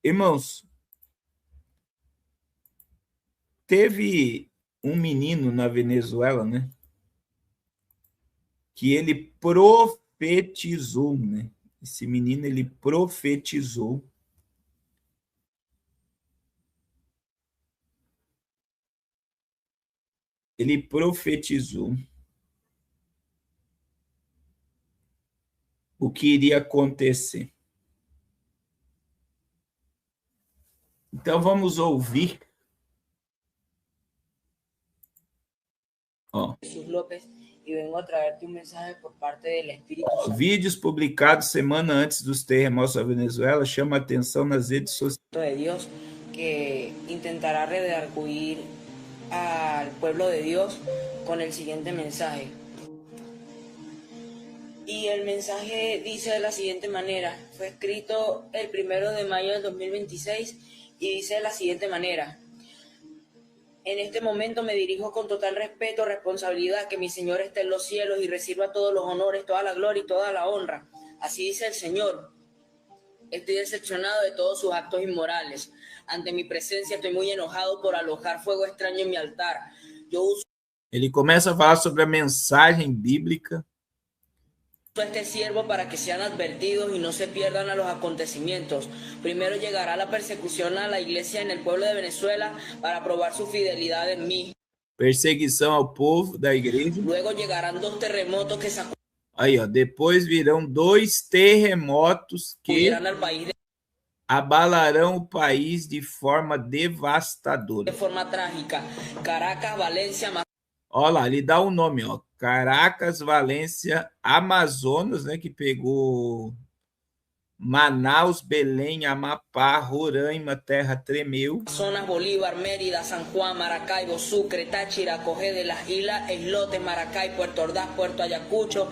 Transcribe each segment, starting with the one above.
Irmãos, teve um menino na Venezuela, né? Que ele profetizou, né? Esse menino, ele profetizou. Ele profetizou o que iria acontecer. Então, vamos ouvir. Ó. Jesús López, y vengo a traerte un mensaje por parte del Espíritu Santo. Vídeos publicados semana antes dos terremotos da Venezuela chamam a atenção nas redes sociais. De Dios, que intentará redarguir al pueblo de Dios con el siguiente mensaje. Y el mensaje dice de la siguiente manera: fue escrito el 1 de mayo del 2026 y dice de la siguiente manera: en este momento me dirijo con total respeto, responsabilidad, que mi Señor esté en los cielos y reciba todos los honores, toda la gloria y toda la honra. Así dice el Señor. Estoy decepcionado de todos sus actos inmorales. Ante mi presencia estoy muy enojado por alojar fuego extraño en mi altar. Yo uso... Ele começa a falar sobre a mensagem bíblica. Este siervo para que sean advertidos y no se pierdan a los acontecimientos. Primero llegará la persecución a la iglesia en el pueblo de Venezuela para probar su fidelidad en mí. Perseguição ao povo da igreja. Luego llegarán 2 terremotos que Aí, ó, depois virão 2 terremotos que abalarão o país de forma devastadora. De forma trágica. Caracas, Valência, olha lá, ele dá um nome, ó, Caracas, Valência, Amazonas, né, que pegou Manaus, Belém, Amapá, Roraima, terra tremeu. Zonas Bolívar, Mérida, San Juan, Maracaibo, Sucre, Táchira, Cogé de las Islas, Islotes, Maracay, Puerto Ordaz, Puerto Ayacucho,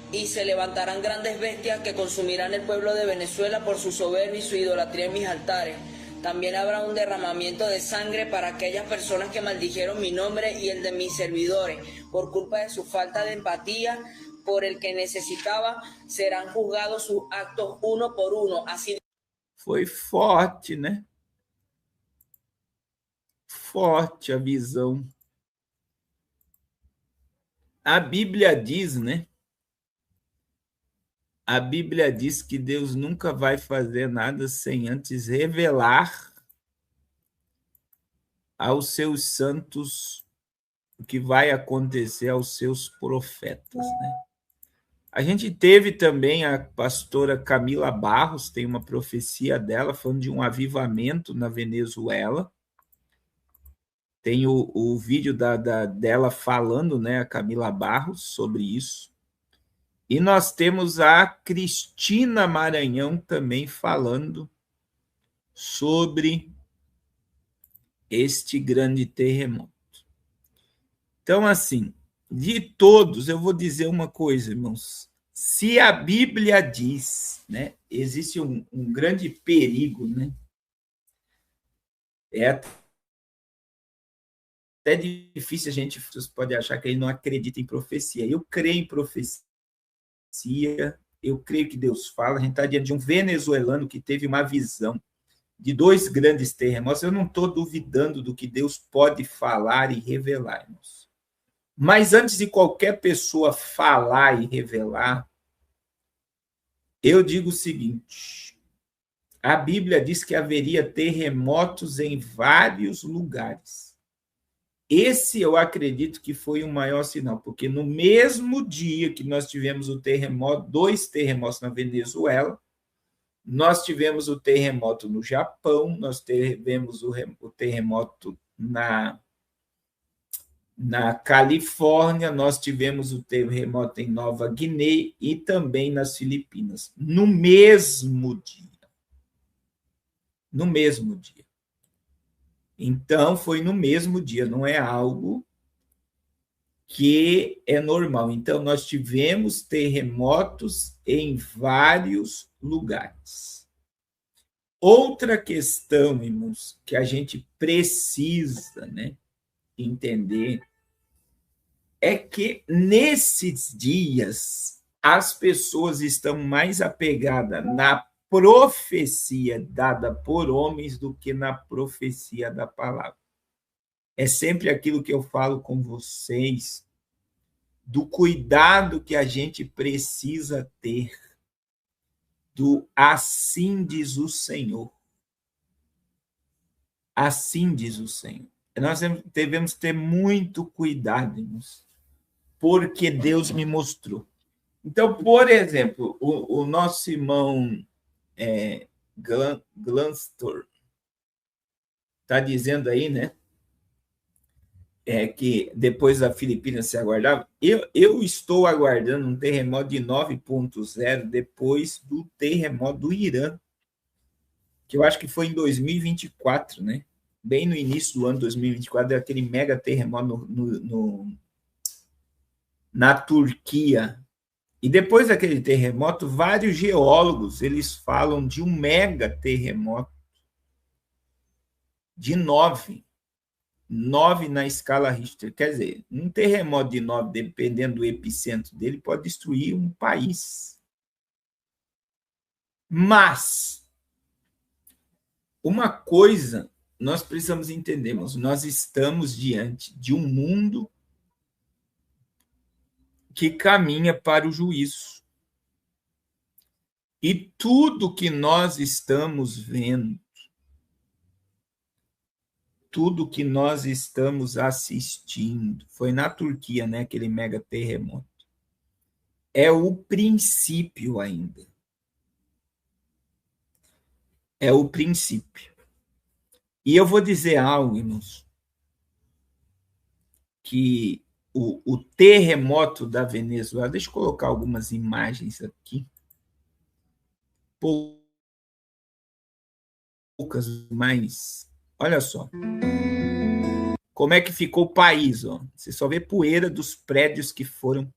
y se levantarán grandes bestias que consumirán el pueblo de Venezuela por su soberbia y su idolatría en mis altares. También habrá un derramamiento de sangre para aquellas personas que maldijeron mi nombre y el de mis servidores por culpa de su falta de empatía por el que necesitaba. Serán juzgados sus actos uno por uno. Así foi forte, né? Forte a visão. A Bíblia diz, né? A Bíblia diz que Deus nunca vai fazer nada sem antes revelar aos seus santos o que vai acontecer aos seus profetas, né? A gente teve também a pastora Camila Barros, tem uma profecia dela falando de um avivamento na Venezuela. Tem o vídeo dela falando, né, a Camila Barros, sobre isso. E nós temos a Cristina Maranhão também falando sobre este grande terremoto. Então, assim, de todos, eu vou dizer uma coisa, irmãos. Se a Bíblia diz, né, existe um grande perigo, né? É até difícil a gente pode achar que ele não acredita em profecia. Eu creio em profecia, eu creio que Deus fala. A gente está diante de um venezuelano que teve uma visão de 2 grandes terremotos. Eu não estou duvidando do que Deus pode falar e revelar, irmãos. Mas antes de qualquer pessoa falar e revelar, eu digo o seguinte: a Bíblia diz que haveria terremotos em vários lugares. Esse eu acredito que foi o maior sinal, porque no mesmo dia que nós tivemos o terremoto, 2 terremotos na Venezuela, nós tivemos o terremoto no Japão, nós tivemos o terremoto na Califórnia, nós tivemos o terremoto em Nova Guiné e também nas Filipinas, no mesmo dia. No mesmo dia. Então, foi no mesmo dia, não é algo que é normal. Então, nós tivemos terremotos em vários lugares. Outra questão, irmãos, que a gente precisa, né, entender é que nesses dias as pessoas estão mais apegadas na profecia dada por homens do que na profecia da palavra. É sempre aquilo que eu falo com vocês, do cuidado que a gente precisa ter, do assim diz o Senhor. Assim diz o Senhor. Nós devemos ter muito cuidado, irmãos, porque Deus me mostrou. Então, por exemplo, o nosso irmão Glanstor está dizendo aí, né? Que depois da Filipinas se aguardava. Eu estou aguardando um terremoto de 9.0 depois do terremoto do Irã, que eu acho que foi em 2024, né? Bem no início do ano 2024, deu aquele mega terremoto na Turquia. E depois daquele terremoto, vários geólogos eles falam de um mega terremoto de 9 na escala Richter. Quer dizer, um terremoto de 9, dependendo do epicentro dele, pode destruir um país. Mas uma coisa nós precisamos entender, nós estamos diante de um mundo que caminha para o juízo. E tudo que nós estamos vendo, tudo que nós estamos assistindo, foi na Turquia, né, aquele mega terremoto, é o princípio ainda. É o princípio. E eu vou dizer algo, irmãos, que o terremoto da Venezuela, deixa eu colocar algumas imagens aqui, poucas, mas olha só. Como é que ficou o país? Ó? Você só vê poeira dos prédios que foram,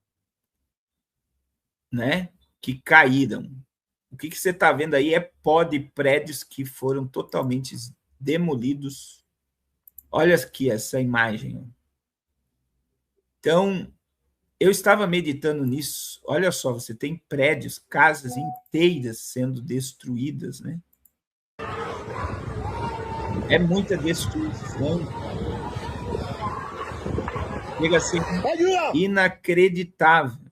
né? Que caíram. O que você está vendo aí é pó de prédios que foram totalmente demolidos. Olha aqui essa imagem. Ó. Então, eu estava meditando nisso. Olha só, você tem prédios, casas inteiras sendo destruídas, né? É muita destruição. Chega a ser inacreditável.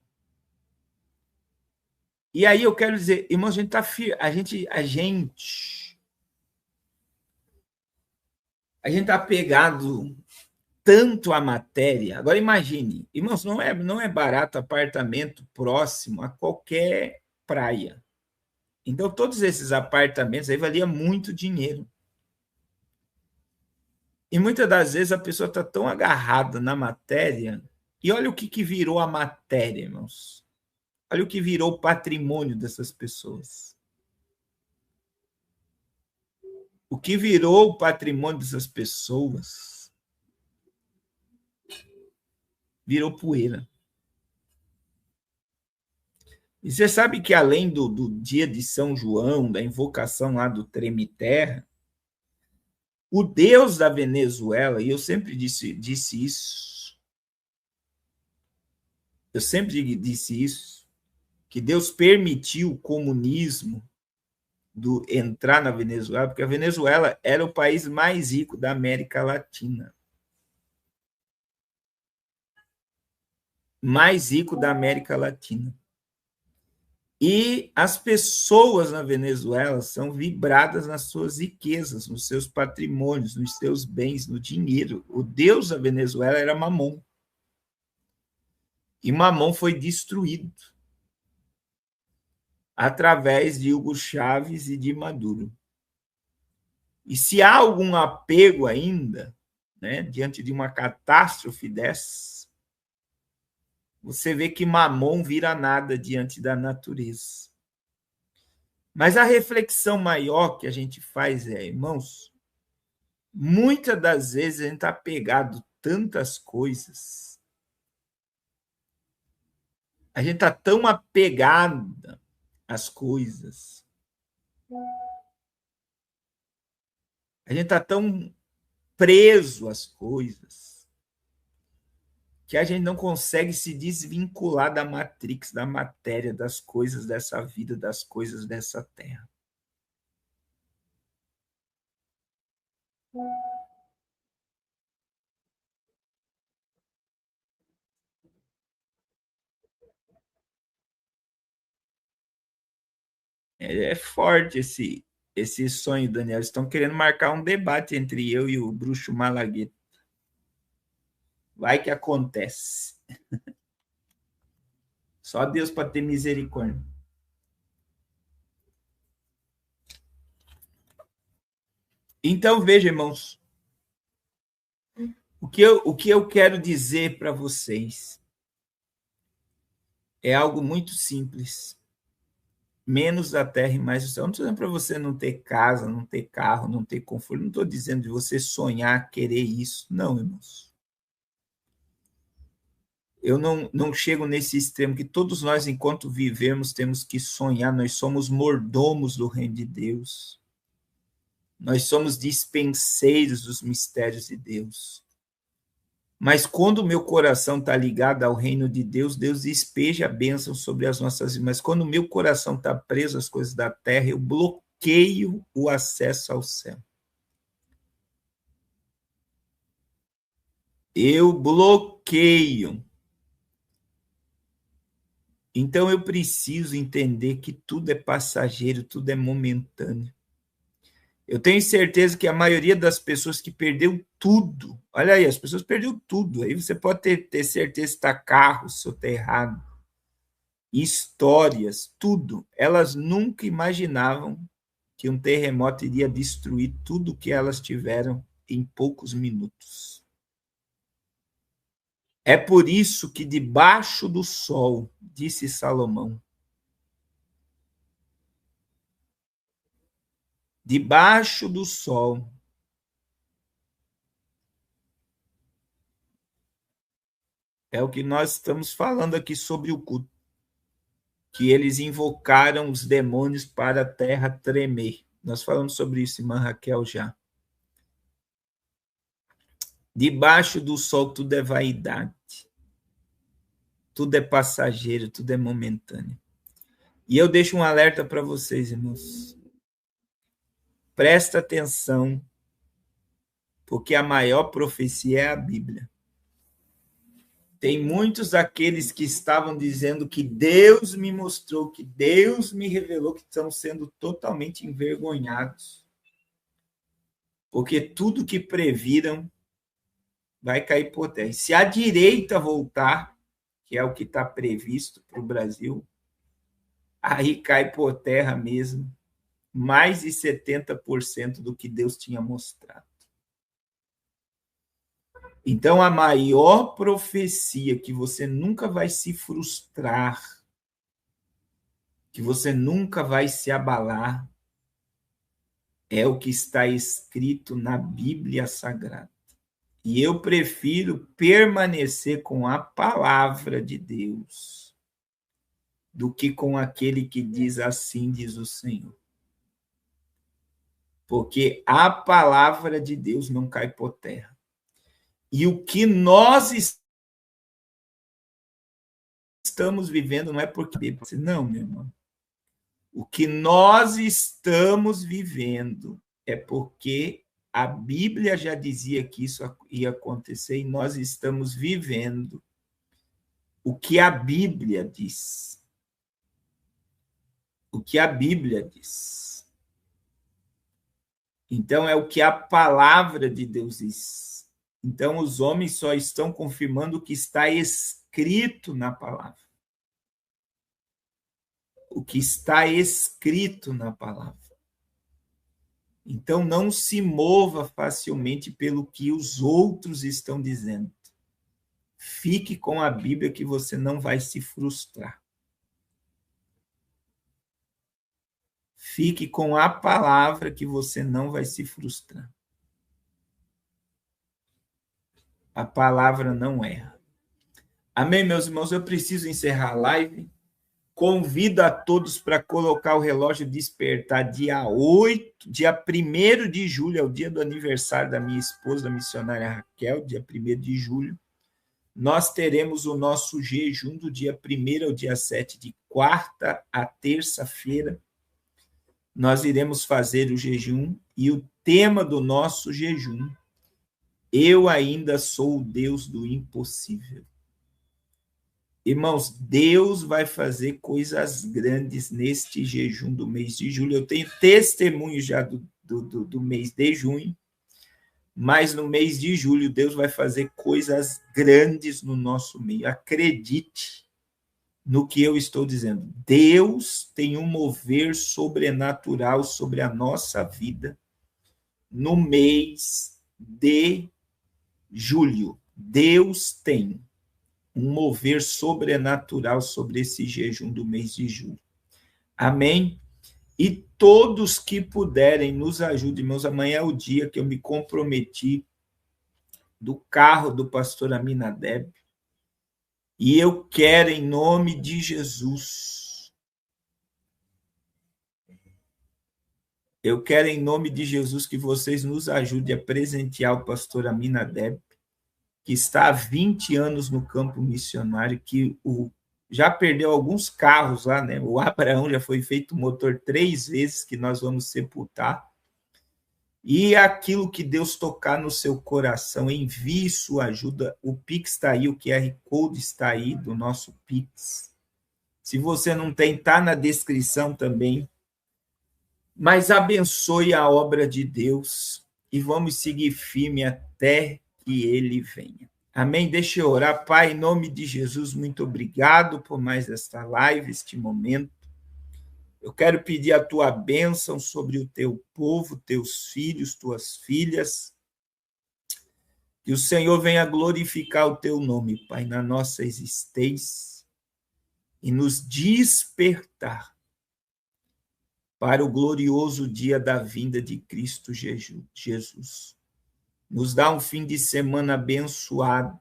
E aí eu quero dizer, irmãos, a gente está apegado tanto à matéria. Agora imagine, irmãos, não é barato apartamento próximo a qualquer praia. Então todos esses apartamentos aí valia muito dinheiro. E muitas das vezes a pessoa está tão agarrada na matéria, e olha o que virou a matéria, irmãos. Olha o que virou o patrimônio dessas pessoas. O que virou o patrimônio dessas pessoas virou poeira. E você sabe que além do dia de São João, da invocação lá do Treme-Terra, o Deus da Venezuela, e eu sempre disse isso, que Deus permitiu o comunismo entrar na Venezuela, porque a Venezuela era o país mais rico da América Latina. Mais rico da América Latina. E as pessoas na Venezuela são vibradas nas suas riquezas, nos seus patrimônios, nos seus bens, no dinheiro. O Deus da Venezuela era Mamon. E Mamon foi destruído através de Hugo Chávez e de Maduro. E se há algum apego ainda, né, diante de uma catástrofe dessa, você vê que Mamon vira nada diante da natureza. Mas a reflexão maior que a gente faz é, irmãos, muitas das vezes a gente está apegado a tantas coisas, a gente está tão apegada às coisas, a gente está tão preso às coisas, que a gente não consegue se desvincular da matrix, da matéria, das coisas dessa vida, das coisas dessa terra. É forte esse sonho, Daniel. Estão querendo marcar um debate entre eu e o bruxo Malagueta. Vai que acontece. Só Deus para ter misericórdia. Então, veja, irmãos, o que eu quero dizer para vocês é algo muito simples. Menos da terra e mais do céu. Não estou dizendo para você não ter casa, não ter carro, não ter conforto. Não estou dizendo de você sonhar, querer isso. Não, irmãos. Eu não chego nesse extremo que todos nós, enquanto vivemos, temos que sonhar. Nós somos mordomos do reino de Deus. Nós somos dispenseiros dos mistérios de Deus. Mas quando o meu coração está ligado ao reino de Deus, Deus despeja a bênção sobre as nossas vidas. Mas quando o meu coração está preso às coisas da terra, eu bloqueio o acesso ao céu. Eu bloqueio. Então eu preciso entender que tudo é passageiro, tudo é momentâneo. Eu tenho certeza que a maioria das pessoas que perdeu tudo, olha aí, as pessoas perderam tudo. Aí você pode ter certeza que está carro, se eu estou errado, histórias, tudo. Elas nunca imaginavam que um terremoto iria destruir tudo que elas tiveram em poucos minutos. É por isso que debaixo do sol, disse Salomão, debaixo do sol, é o que nós estamos falando aqui sobre o culto, que eles invocaram os demônios para a terra tremer. Nós falamos sobre isso, irmã Raquel, já. Debaixo do sol tudo é vaidade, tudo é passageiro, tudo é momentâneo. E eu deixo um alerta para vocês, irmãos. Presta atenção, porque a maior profecia é a Bíblia. Tem muitos daqueles que estavam dizendo que Deus me mostrou, que Deus me revelou, que estão sendo totalmente envergonhados. Porque tudo que previram vai cair por terra. Se a direita voltar, que é o que está previsto para o Brasil, aí cai por terra mesmo mais de 70% do que Deus tinha mostrado. Então, a maior profecia que você nunca vai se frustrar, que você nunca vai se abalar, é o que está escrito na Bíblia Sagrada. E eu prefiro permanecer com a palavra de Deus do que com aquele que diz assim, diz o Senhor. Porque a palavra de Deus não cai por terra. E o que nós estamos vivendo não é porque... Não, meu irmão. O que nós estamos vivendo é porque a Bíblia já dizia que isso ia acontecer e nós estamos vivendo o que a Bíblia diz. O que a Bíblia diz. Então, é o que a palavra de Deus diz. Então, os homens só estão confirmando o que está escrito na palavra. O que está escrito na palavra. Então, não se mova facilmente pelo que os outros estão dizendo. Fique com a Bíblia que você não vai se frustrar. Fique com a palavra que você não vai se frustrar. A palavra não erra. Amém, meus irmãos? Eu preciso encerrar a live. Convido a todos para colocar o relógio despertar dia 1º de julho, é o dia do aniversário da minha esposa, a missionária Raquel, dia 1º de julho. Nós teremos o nosso jejum do dia 1º ao dia 7, de quarta a terça-feira. nós iremos fazer o jejum, e o tema do nosso jejum: eu ainda sou o Deus do impossível. Irmãos, Deus vai fazer coisas grandes neste jejum do mês de julho. Eu tenho testemunho já do mês de junho, mas no mês de julho Deus vai fazer coisas grandes no nosso meio. Acredite no que eu estou dizendo. Deus tem um mover sobrenatural sobre a nossa vida no mês de julho. Deus tem um mover sobrenatural sobre esse jejum do mês de julho. Amém? E todos que puderem, nos ajudem, irmãos. Amanhã é o dia que eu me comprometi do carro do pastor Aminadeb. E eu quero, em nome de Jesus, que vocês nos ajudem a presentear o pastor Aminadeb, que está há 20 anos no campo missionário, que já perdeu alguns carros lá, né? O Abraão já foi feito motor 3 vezes, que nós vamos sepultar. E aquilo que Deus tocar no seu coração, envie sua ajuda. O Pix está aí, o QR Code está aí do nosso Pix. Se você não tem, está na descrição também. Mas abençoe a obra de Deus e vamos seguir firme até que ele venha. Amém? Deixa eu orar. Pai, em nome de Jesus, muito obrigado por mais esta live, este momento. Eu quero pedir a tua bênção sobre o teu povo, teus filhos, tuas filhas. Que o Senhor venha glorificar o teu nome, Pai, na nossa existência e nos despertar para o glorioso dia da vinda de Cristo Jesus. Nos dá um fim de semana abençoado,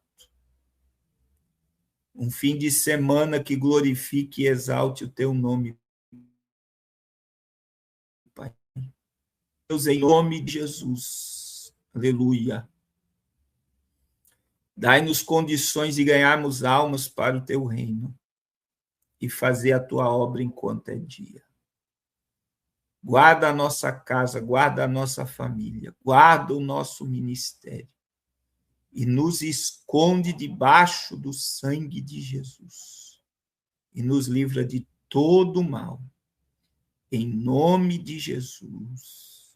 um fim de semana que glorifique e exalte o teu nome, Pai. Deus, em nome de Jesus, aleluia. Dai-nos condições de ganharmos almas para o teu reino e fazer a tua obra enquanto é dia. Guarda a nossa casa, guarda a nossa família, guarda o nosso ministério e nos esconde debaixo do sangue de Jesus e nos livra de todo mal. Em nome de Jesus.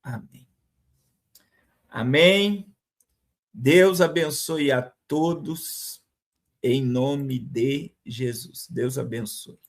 Amém. Amém. Deus abençoe a todos em nome de Jesus. Deus abençoe.